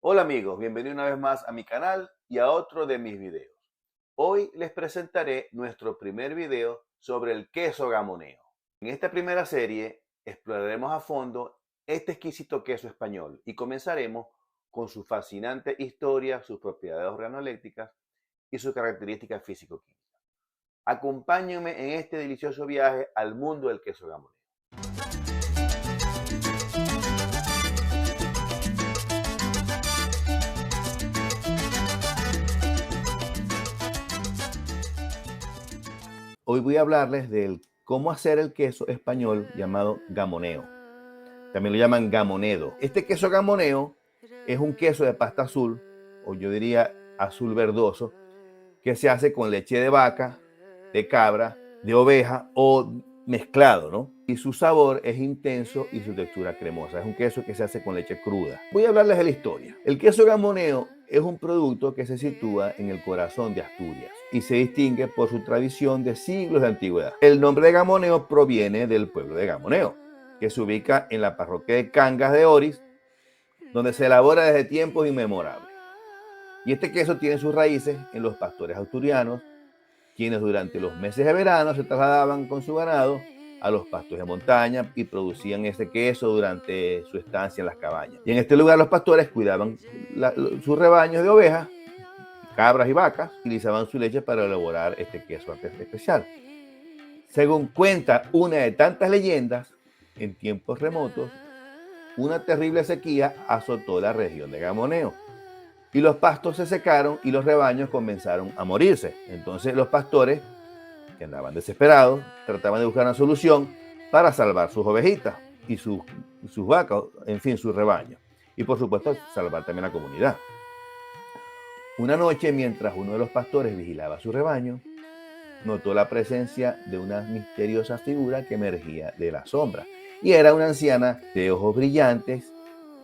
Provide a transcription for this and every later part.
Hola amigos, bienvenidos una vez más a mi canal y a otro de mis videos. Hoy les presentaré nuestro primer video sobre el queso gamoneo. En esta primera serie exploraremos a fondo este exquisito queso español y comenzaremos con su fascinante historia, sus propiedades organoléctricas y sus características físico-químicas. Acompáñenme en este delicioso viaje al mundo del queso gamoneo. Hoy voy a hablarles de cómo hacer el queso español llamado gamoneo. También lo llaman gamonedo. Este queso gamoneo es un queso de pasta azul, o yo diría azul verdoso, que se hace con leche de vaca, de cabra, de oveja o mezclado, ¿no? Y su sabor es intenso y su textura cremosa. Es un queso que se hace con leche cruda. Voy a hablarles de la historia. El queso gamoneo es un producto que se sitúa en el corazón de Asturias y se distingue por su tradición de siglos de antigüedad. El nombre de gamoneo proviene del pueblo de Gamoneo, que se ubica en la parroquia de Cangas de Oris, donde se elabora desde tiempos inmemorables. Y este queso tiene sus raíces en los pastores asturianos, quienes durante los meses de verano se trasladaban con su ganado a los pastos de montaña y producían ese queso durante su estancia en las cabañas. Y en este lugar los pastores cuidaban sus rebaños de ovejas, cabras y vacas, utilizaban su leche para elaborar este queso especial. Según cuenta una de tantas leyendas, en tiempos remotos, una terrible sequía azotó la región de Gamoneo y los pastos se secaron y los rebaños comenzaron a morirse. Entonces los pastores, que andaban desesperados, trataban de buscar una solución para salvar sus ovejitas y sus vacas, en fin, sus rebaños. Y por supuesto, salvar también la comunidad. Una noche, mientras uno de los pastores vigilaba su rebaño, notó la presencia de una misteriosa figura que emergía de la sombra. Y era una anciana de ojos brillantes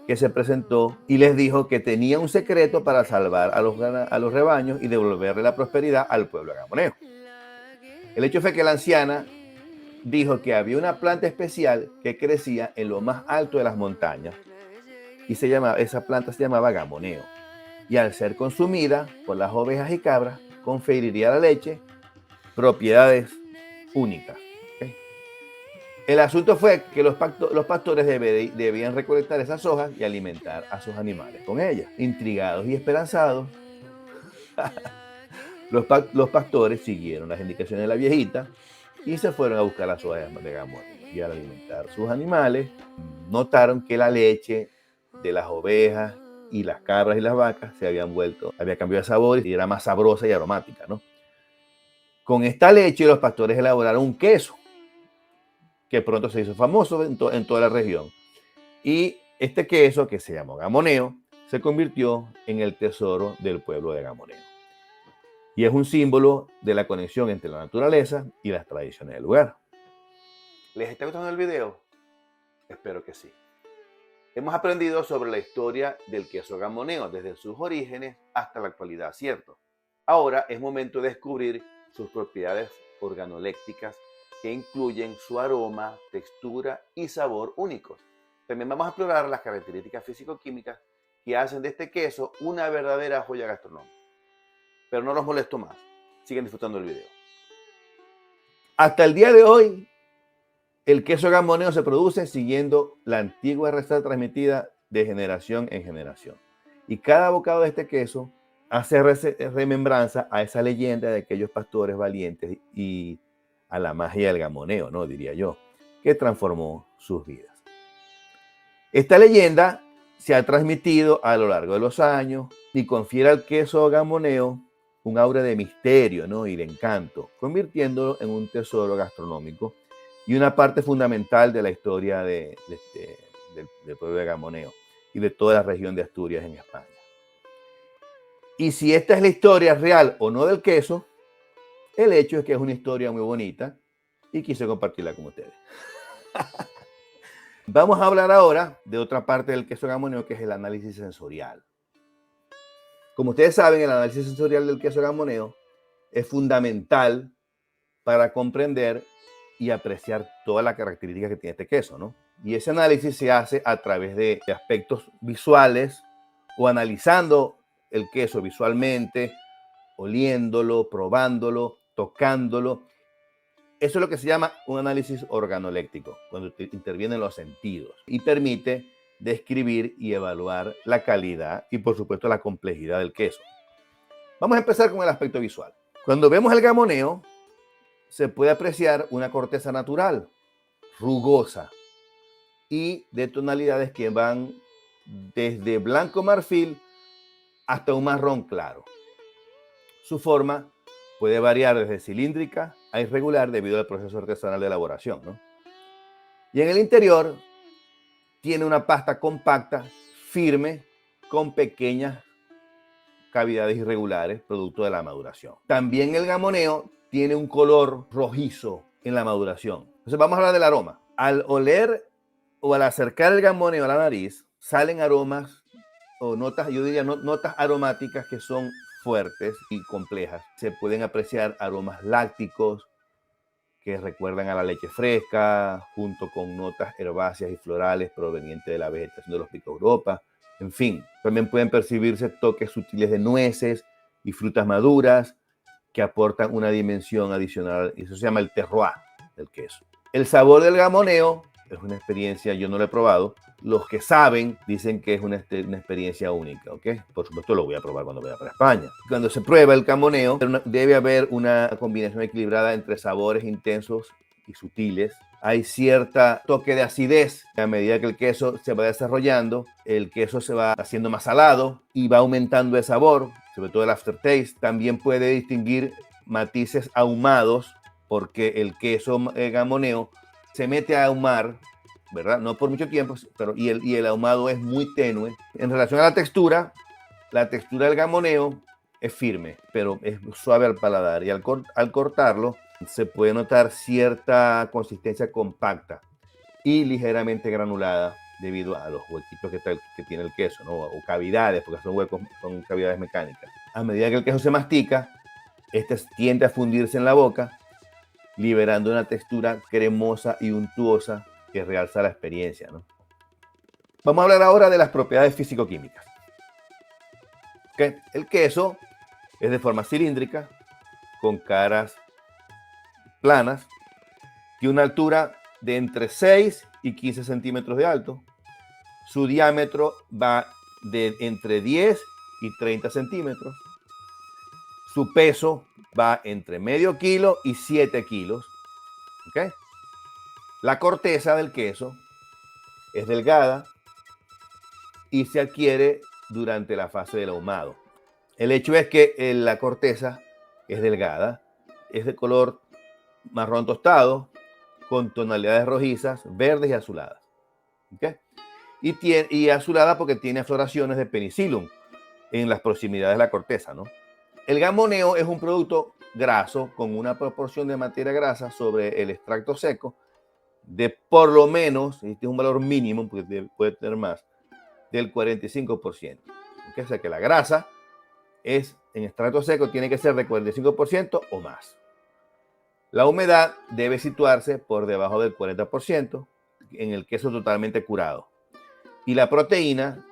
que se presentó y les dijo que tenía un secreto para salvar a los rebaños y devolverle la prosperidad al pueblo de Gamoneo. El hecho fue que la anciana dijo que había una planta especial que crecía en lo más alto de las montañas y esa planta se llamaba gamoneo. Y al ser consumida por las ovejas y cabras, conferiría a la leche propiedades únicas. ¿Okay? El asunto fue que los pastores debían recolectar esas hojas y alimentar a sus animales con ellas. Intrigados y esperanzados, los pastores siguieron las indicaciones de la viejita y se fueron a buscar las hojas de gamoneo. Y al alimentar sus animales, notaron que la leche de las ovejas y las cabras y las vacas había cambiado de sabor y era más sabrosa y aromática, ¿no? Con esta leche los pastores elaboraron un queso que pronto se hizo famoso en toda la región. Y este queso, que se llamó gamoneo, se convirtió en el tesoro del pueblo de Gamoneo. Y es un símbolo de la conexión entre la naturaleza y las tradiciones del lugar. ¿Les está gustando el video? Espero que sí. Hemos aprendido sobre la historia del queso gamoneo, desde sus orígenes hasta la actualidad, ¿cierto? Ahora es momento de descubrir sus propiedades organoléctricas que incluyen su aroma, textura y sabor únicos. También vamos a explorar las características físico-químicas que hacen de este queso una verdadera joya gastronómica. Pero no los molesto más. Sigan disfrutando el video. Hasta el día de hoy, el queso gamoneo se produce siguiendo la antigua receta transmitida de generación en generación. Y cada bocado de este queso hace remembranza a esa leyenda de aquellos pastores valientes y a la magia del gamoneo, ¿no? Diría yo, que transformó sus vidas. Esta leyenda se ha transmitido a lo largo de los años y confiere al queso gamoneo un aura de misterio, ¿no? Y de encanto, convirtiéndolo en un tesoro gastronómico y una parte fundamental de la historia del pueblo de Gamoneo y de toda la región de Asturias en España. Y si esta es la historia real o no del queso, el hecho es que es una historia muy bonita y quise compartirla con ustedes. Vamos a hablar ahora de otra parte del queso gamoneo, que es el análisis sensorial. Como ustedes saben, el análisis sensorial del queso gamoneo es fundamental para comprender y apreciar todas las características que tiene este queso, ¿no? Y ese análisis se hace a través de aspectos visuales, o analizando el queso visualmente, oliéndolo, probándolo, tocándolo. Eso es lo que se llama un análisis organoléctico, cuando intervienen los sentidos y permite describir y evaluar la calidad y, por supuesto, la complejidad del queso. Vamos a empezar con el aspecto visual. Cuando vemos el gamoneo, se puede apreciar una corteza natural, rugosa y de tonalidades que van desde blanco marfil hasta un marrón claro. Su forma puede variar desde cilíndrica a irregular debido al proceso artesanal de elaboración, ¿no? Y en el interior tiene una pasta compacta, firme, con pequeñas cavidades irregulares, producto de la maduración. También el gamoneo tiene un color rojizo en la maduración. Entonces vamos a hablar del aroma. Al oler o al acercar el gamoneo a la nariz, salen aromas o notas, yo diría notas aromáticas que son fuertes y complejas. Se pueden apreciar aromas lácticos que recuerdan a la leche fresca, junto con notas herbáceas y florales provenientes de la vegetación de los picos de Europa. En fin, también pueden percibirse toques sutiles de nueces y frutas maduras que aportan una dimensión adicional, y eso se llama el terroir del queso. El sabor del gamoneo es una experiencia, yo no lo he probado. Los que saben dicen que es una experiencia única, ¿ok? Por supuesto lo voy a probar cuando vaya para España. Cuando se prueba el gamoneo, debe haber una combinación equilibrada entre sabores intensos y sutiles. Hay cierta toque de acidez. A medida que el queso se va desarrollando, el queso se va haciendo más salado y va aumentando el sabor, sobre todo el aftertaste. También puede distinguir matices ahumados, porque el queso gamoneo se mete a ahumar, ¿verdad? No por mucho tiempo, pero y el ahumado es muy tenue. En relación a la textura del gamoneo es firme, pero es suave al paladar, y al cortarlo se puede notar cierta consistencia compacta y ligeramente granulada debido a los huequitos que tiene el queso, ¿no? O cavidades, porque son huecos, son cavidades mecánicas. A medida que el queso se mastica, este tiende a fundirse en la boca, liberando una textura cremosa y untuosa que realza la experiencia, ¿no? Vamos a hablar ahora de las propiedades físico-químicas. ¿Okay? El queso es de forma cilíndrica, con caras planas, tiene una altura de entre 6 y 15 centímetros de alto. Su diámetro va de entre 10 y 30 centímetros. Su peso va entre medio kilo y 7 kilos. ¿Okay? La corteza del queso es delgada y se adquiere durante la fase del ahumado. El hecho es que la corteza es delgada, es de color marrón tostado, con tonalidades rojizas, verdes y azuladas. ¿Okay? Y azulada porque tiene afloraciones de penicillium en las proximidades de la corteza, ¿no? El gamoneo es un producto graso con una proporción de materia grasa sobre el extracto seco de por lo menos, este es un valor mínimo, porque puede tener más, del 45%. ¿Okay? O sea que la grasa en extracto seco tiene que ser de 45% o más. La humedad debe situarse por debajo del 40% en el queso totalmente curado. Y la proteína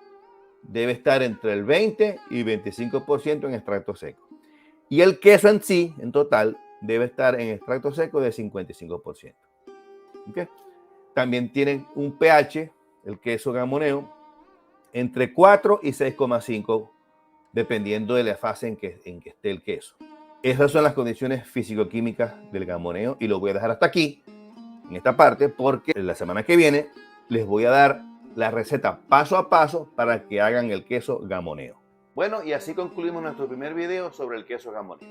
debe estar entre el 20 y 25% en extracto seco. Y el queso en sí, en total, debe estar en extracto seco de 55%. ¿Okay? También tienen un pH, el queso gamoneo, entre 4 y 6,5, dependiendo de la fase en que esté el queso. Esas son las condiciones físico-químicas del gamoneo, y lo voy a dejar hasta aquí, en esta parte, porque la semana que viene les voy a dar la receta paso a paso para que hagan el queso gamoneo. Bueno, y así concluimos nuestro primer video sobre el queso gamoneo.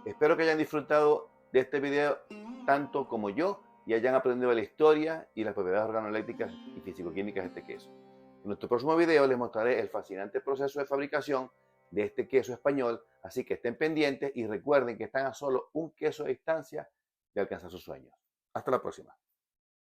Espero que hayan disfrutado de este video tanto como yo y hayan aprendido la historia y las propiedades organoléctricas y físico-químicas de este queso. En nuestro próximo video les mostraré el fascinante proceso de fabricación de este queso español, así que estén pendientes y recuerden que están a solo un queso de distancia de alcanzar sus sueños. Hasta la próxima.